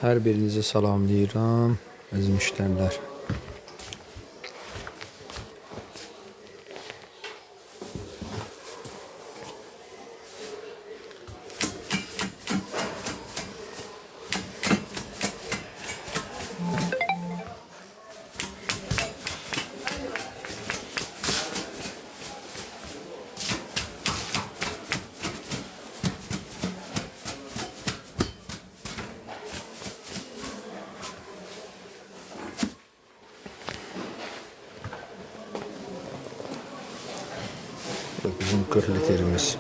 Hər birinizi salamlayıram, əziz müştərilər. Bizim 40 litrimiz.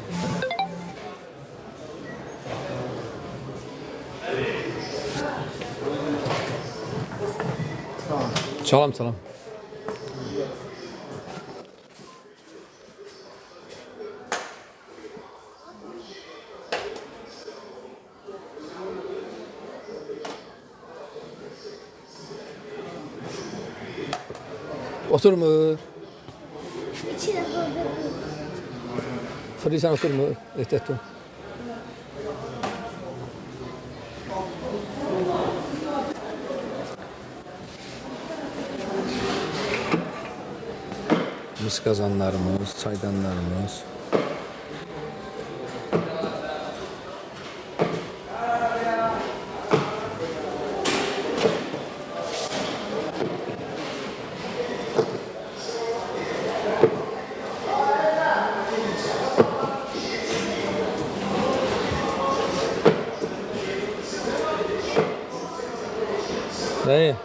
Salam salam. Oturmur. Fırıysan oturmur. Ehtiyat ol. Mis kazanlarımız, çaydanlarımız. Dayı.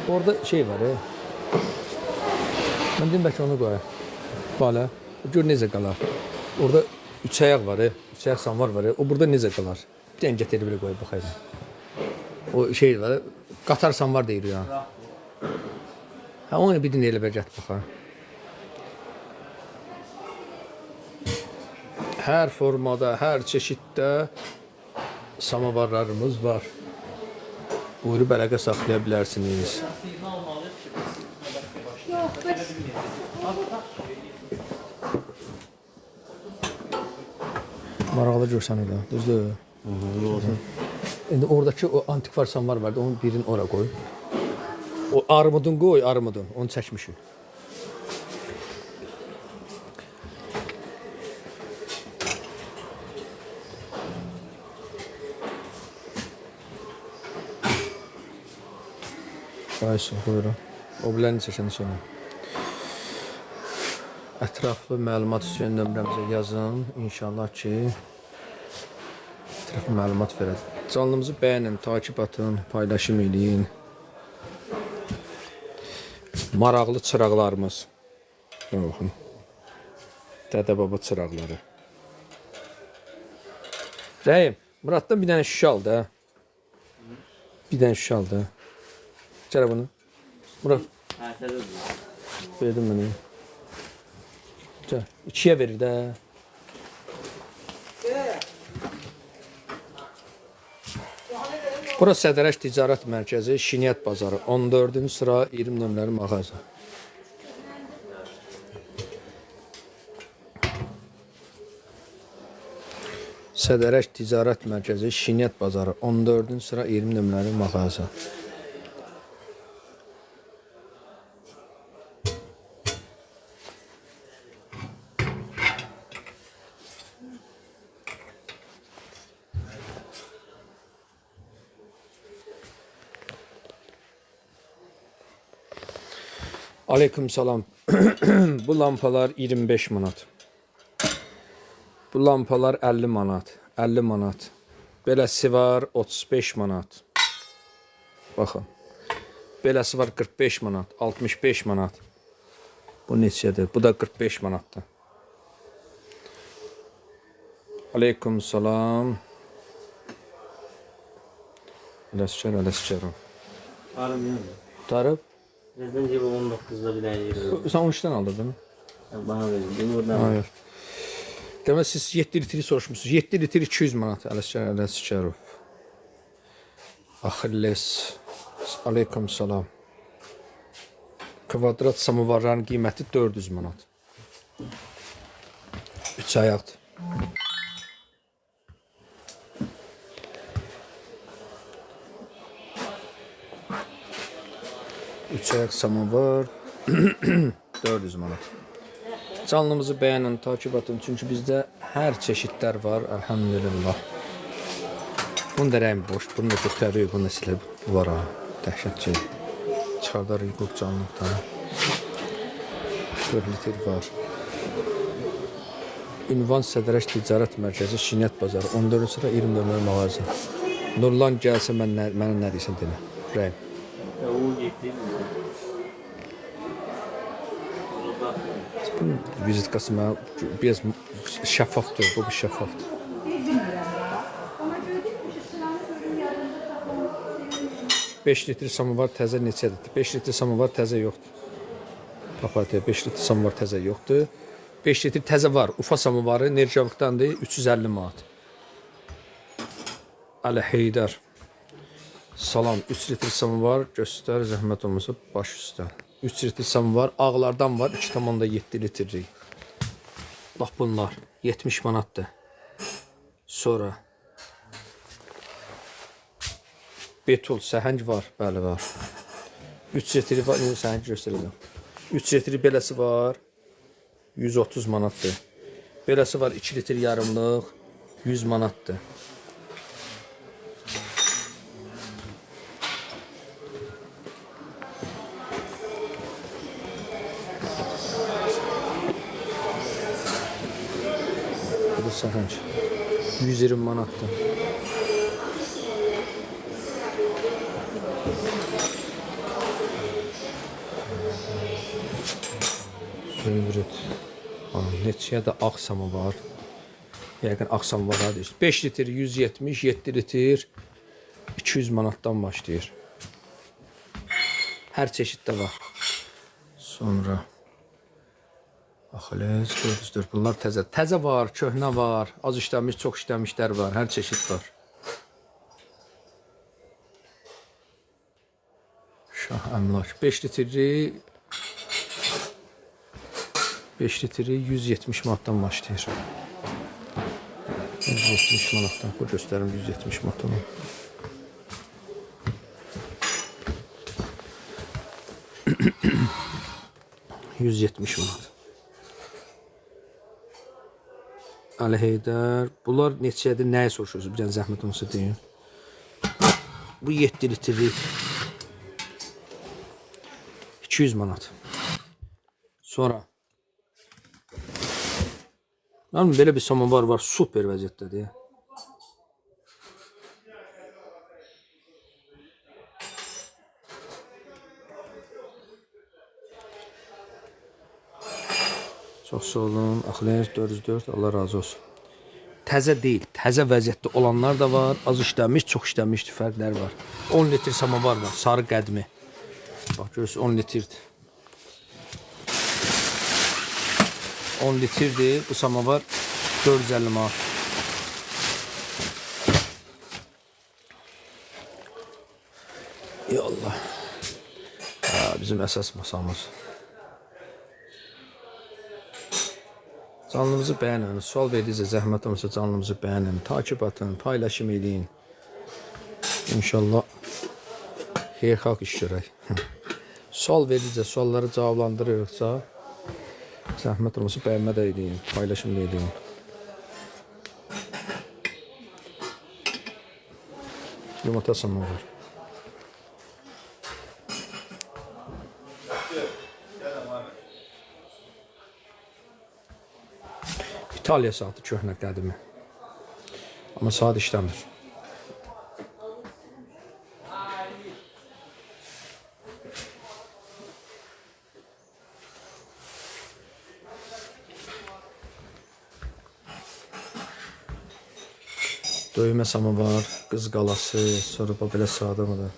Orada şey var ya. Ben dedim belki onu koyayım. Bala. Gör necə qalar. Orada 3 ayaq var ya. 3 ayaq samvar var ya. O burada necə qalar. Bir dənə gətirib belə qoyub baxayım. O şey var ya. Qatar samvar deyir ya. Ha onu bir dənə elə belə gətirib baxayım. Hər formada, hər çeşiddə samavarlarımız var. Buyurub əlaqə saxlaya bilərsiniz. Maraqlı görsən öyle, düzdür? İndi oradakı o antikvar samvar vardı, onun birini oraya koy. O armudun koy, armudun, onu çəkmişik. Ayşe, buyurun. O bilərini çəkən sonra. Ətraflı məlumat üçün nömrəmizə yazın. İnşallah ki, ətraflı məlumat verək. Canlımızı bəyənin, takip atın, paylaşım eləyin. Maraqlı çıraqlarımız. Baxın. Dədə baba çıraqları. Rəhim, Muraddan bir dənə şüşə al da. Bir dənə şüşə al da. Gələ bunu. Murad. Verdim mənə. Gəl. 2'ye verir də. Burası Sədərək Ticarət Mərkəzi, Şiniyyət Bazarı. 14-cü sıra 20 nömrəli mağaza. Sədərək Ticarət Mərkəzi, Şiniyyət Bazarı. 14-cü sıra 20 nömrəli mağaza. Aleyküm salam. Bu lampalar 25 manat. Bu lampalar 50 manat. 50 manat. Beləsi var 35 manat. Baxın. Beləsi var 45 manat. 65 manat. Bu neçədir? Bu da 45 manatdır. Aleyküm salam. Ələskər. Tarım yani. Tarım? Neden cebe 19'da bir tane yeri? Sen 13'ten aldın mı? Bana verin. Beni oradan Hayır. Demek siz 7 litri soruşmuşsunuz. 7 litr 200 manat. Ələskərov. Axilles. Aleyküm salam. Kvadrat samovarların qiyməti 400 manat. 3 ayaqdır. 3 ayak samovar 400 manat. Canlımızı bəyənin, takip atın. Çünki bizdə hər çeşidlər var, elhamdülillah. Bunun da rəngi boş, bunun da kötəri, bunun da silə var ha. Dəhşət şey. Çıxardar yıqıq canlıqdan. 4 litr var. Ünvan Sədərəş Ticarət Mərkəzi, Şinyət Bazarı, 14 sıra 24 nömrə mağaza. Nurlan gəlsə mənə nə deyirsən demə. Rəyim. Ya o gitti mi? Bunun vizitkası mənə biraz şəffafdır, bu bir şəffafdır. Beş litr samovar təzə neçədir? 5 litr samovar təzə yoxdur. Papatya 5 litr samovar təzə yoxdur. 5 litr təzə var. Ufa samovarı Nercavıqdandır, 350 manat. Əli Heydər. Salam, 3 litr samovar göstər, zəhmət olmasa baş üstə. 3 litr samovar ağlardan var, 2,7 litrlik. Bax bunlar 70 manatdır. Sonra Betul səhəng var, bəli var. 3 litri var, indi səhəng göstərəcəm. 3 litri beləsi var, 130 manatdır. Beləsi var 2 litr yarımlıq, 100 manatdır. Bu da səhəng. 120 manatdır. Zümrüt. Neçəyə də ağ samovar. Yəqin ağ samovar deyir. 5 litr 170, 7 litr 200 manatdan başlayır. Hər çeşiddə var. Sonra Axıles 404. Bunlar təzə. Təzə var, köhnə var, az işləmiş, çox işləmişlər var. Hər çeşid var. Şah əmlak 5 litri 170 manatdan başlayır. 170 manatdan. Bu göstərim 170 manatdan. 170 manat. Əli Heydər. Bunlar neçədir? Nəyə soruşuyorsunuz? Bir dənə zəhmət olmasa deyin. Bu 7 litrlik 200 manat. Sonra belə bir samovar var, super vəziyyətdədir. Çox sağ olun. Axıles 404, Allah razı olsun. Təzə deyil, təzə vəziyyətdə olanlar da var. Az işləmiş, çox işləmişdir, fərqləri var. 10 litr samovar var, sarı qədmi. Bax görürsünüz 10 litrdir. 10 litrdir. Bu samovar 450 manat. Ya Allah. Ha, bizim əsas masamız. Canlımızı bəyənin. Sual verdiysə zəhmət olmasa canlımızı bəyənin. Takip atın, paylaşım edin. İnşallah xeyirxalq iş görək. Sual verdikcə, sualları cavablandırırıqsa zəhmət olmasa bəyənmə də edin, paylaşım da edin. Yumurta samovar. İtalya saatı köhnə qədimi. Amma saat işləmir. Döymə samovar, qız qalası, sonra belə sadə mı da?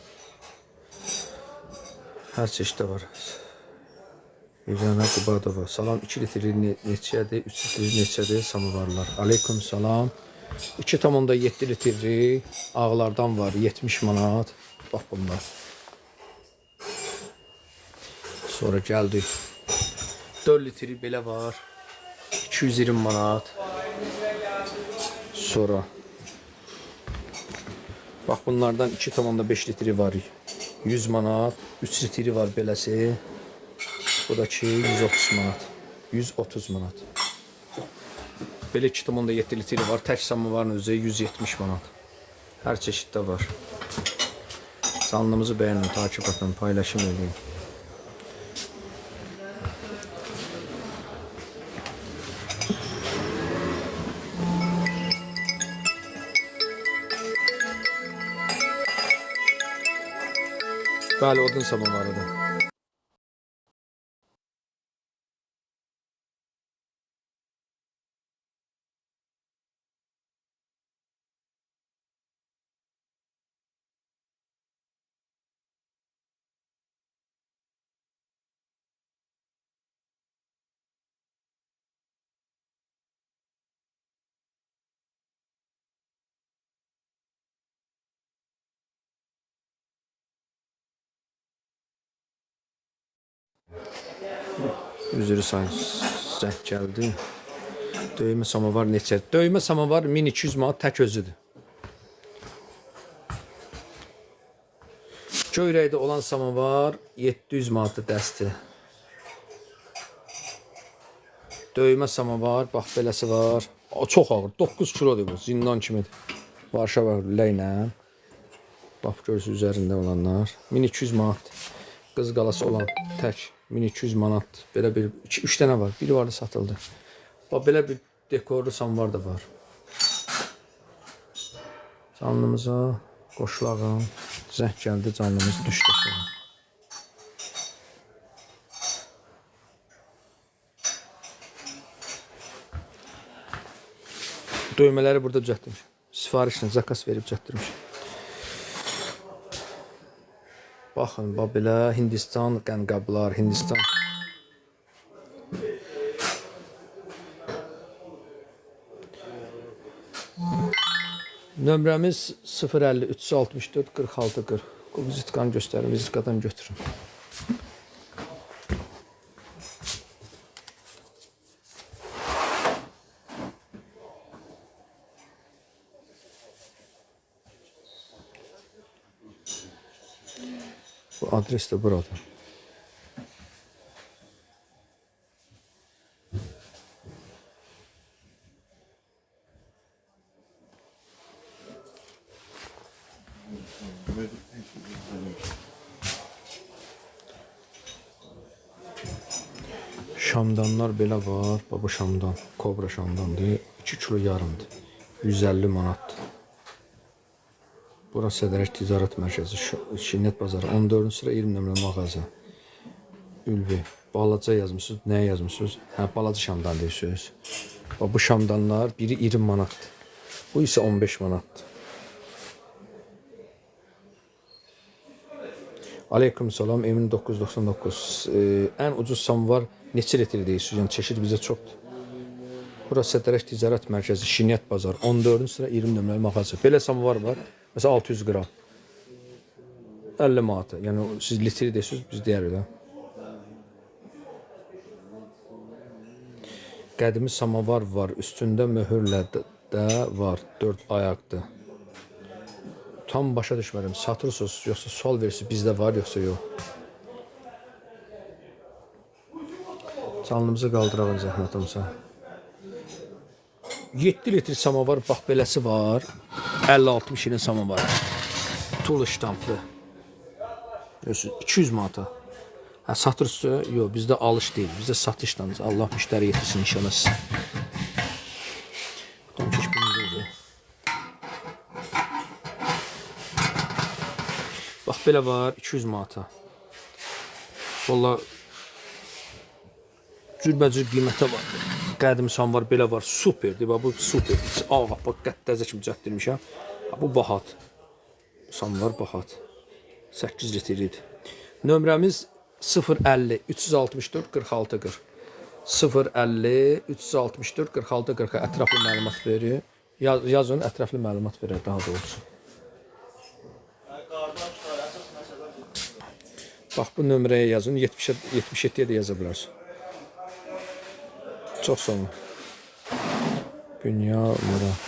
Hər çeşiddə var. Yüzənə Qubadova. Salam 2 litri neçədir, 3 litri neçədir samovarlar. Aleyküm salam. 2,7 litri ağlardan var, 70 manat. Bax bunlar. Sonra gəldik. 4 litri belə var, 220 manat. Sonra bax bunlardan 2,5 litri var. 100 manat. 3 litri var beləsi. Bu da ki 130 manat. 130 manat. Belə 2,7 litri var. Tək samovarın özü 170 manat. Hər çeşiddə var. Canlımızı bəyənin, takip edin, paylaşım edin. Bəli, odun samovarıdır. Üzrü zəng gəldi. Döymə samovar neçə? Döymə samovar 1200 manat tək özüdür. Göyrəkdə olan samovar 700 manatlı dəsti. Döymə samovar, bax beləsi var. Çox ağır, 9 kilodur bu, zindan kimidir. Varşava ləklə. Bax görürsünüz üzərində olanlar. 1200 manat. Qız qalası olan tək 1200 manat. Belə bir 3 dənə var. Biri vardı satıldı. Bax belə bir dekorlu samovar da var. Canlımıza qoşulağım. Zəng gəldi, canlımız düşdü. Döymələri burada düzəltmişəm. Sifarişlə zakas verib düzəltdirmişəm. Baxın, bax belə Hindistan qənqablar, Hindistan. Nömrəmiz 050 364 46 40. Vizitkanı göstərin, vizitkadan götürün. Bu adres de burada. Şamdanlar belə var. Baba şamdan, kobra şamdandır. 2 kilo yarımdır. 150 manatdır. Burası Sədərək Ticarət Mərkəzi, Şinnət Bazarı, 14-cü sıra 20 nömrəli mağaza. Ülvi, balaca yazmışsınız, nəyə yazmışsınız? Hə, balaca şamdan deyirsiniz. Bu şamdanlar biri 20 manatdır. Bu isə 15 manatdır. Aleyküm salam, Emin 999. Ən ucuz samovar neçə litr deyirsiniz? Yəni çeşid bizə çoxdur. Burası Sədərək Ticarət Mərkəzi, Şinnət Bazarı, 14-cü sıra 20 nömrəli mağaza. Belə samovar var. Mesela 600 gram. 50 manatı. Yani siz litri deyirsiniz, biz deyirik də. Qədimi samovar var. Üstündə möhürlə də var. 4 ayaqdır. Tam başa düşmədim. Satırsınız, yoxsa sual verirsiniz, bizdə var, yoxsa yox. Canlımızı qaldırağın zəhmətimsə. 7 litr samovar, bax beləsi var. 50-60 şirin samovar. Tul ştamplı. 200 manata. Hə, satırsınız, yox, bizdə alış deyil. Bizdə satışdanız. Allah müştəri yetirsin inşallah sizə. Bax belə var, 200 manata. Vallahi cürbəcür qiymətə var. Qədim samovar belə var, superdir. Bu super. Ağ, bax qəttəzə kimi düzəltdirmişəm. Bu bahat. Samovar bahat. 8 litrlidir. Nömrəmiz 050 364 46 40. 050 364 46 40. Ətraflı məlumat verir. Yazın, ətraflı məlumat verir daha doğrusu. Bax bu nömrəyə yazın, 77-yə də yaza bilərsiniz. Çox sağ olun. Dünya Murat.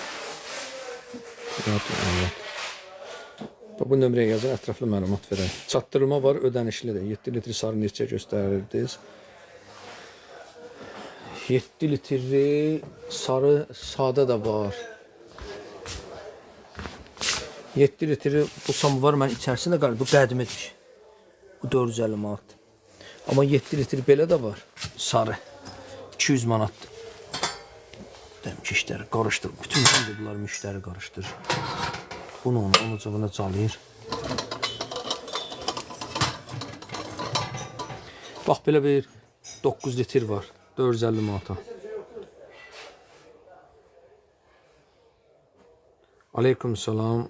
Bu nömrəyə yazın, ətraflı məlumat verək. Çatdırılma var, ödənişlidir. 7 litr sarı neçə göstərirdiniz? 7 litri sarı sadə də var. 7 litri bu samovar mən içərisində qalır. Bu qədimidir. Bu 450 manat. Amma 7 litr belə də var. Sarı. 200 manatdır. Demək işləri qarışdır. Bütün bunlar müştəri qarışdır. Bunu onun cıvına çalır. Bax belə bir 9 litr var. 450 manata. Aleyküm salam.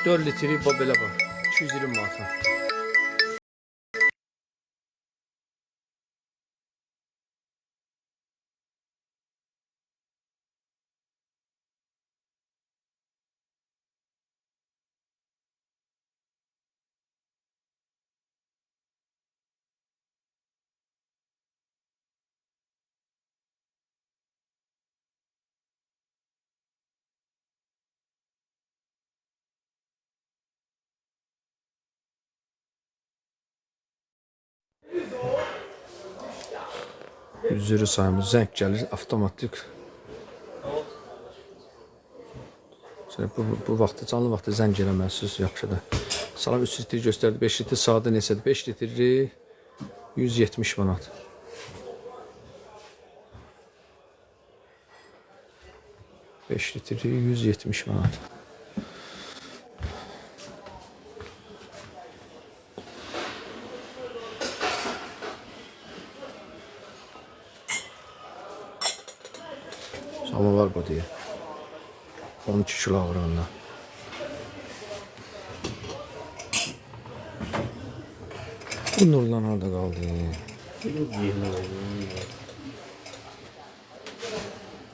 4 litri bu belə var. 220 manata. Üzürü sayımız zəng gəlir, avtomatik. Bu vaxtı, canlı vaxtı zəng eləməsiniz, yaxşıdır. Salam 3 litr göstərdi, 5 litr sadə neçədir? 5 litri 170 manat. Beş litri 170 manat. Samovar bu diye. 12 kilo ağırlığında. Bu nurlan orada kaldı.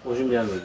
Hocam gelmedi.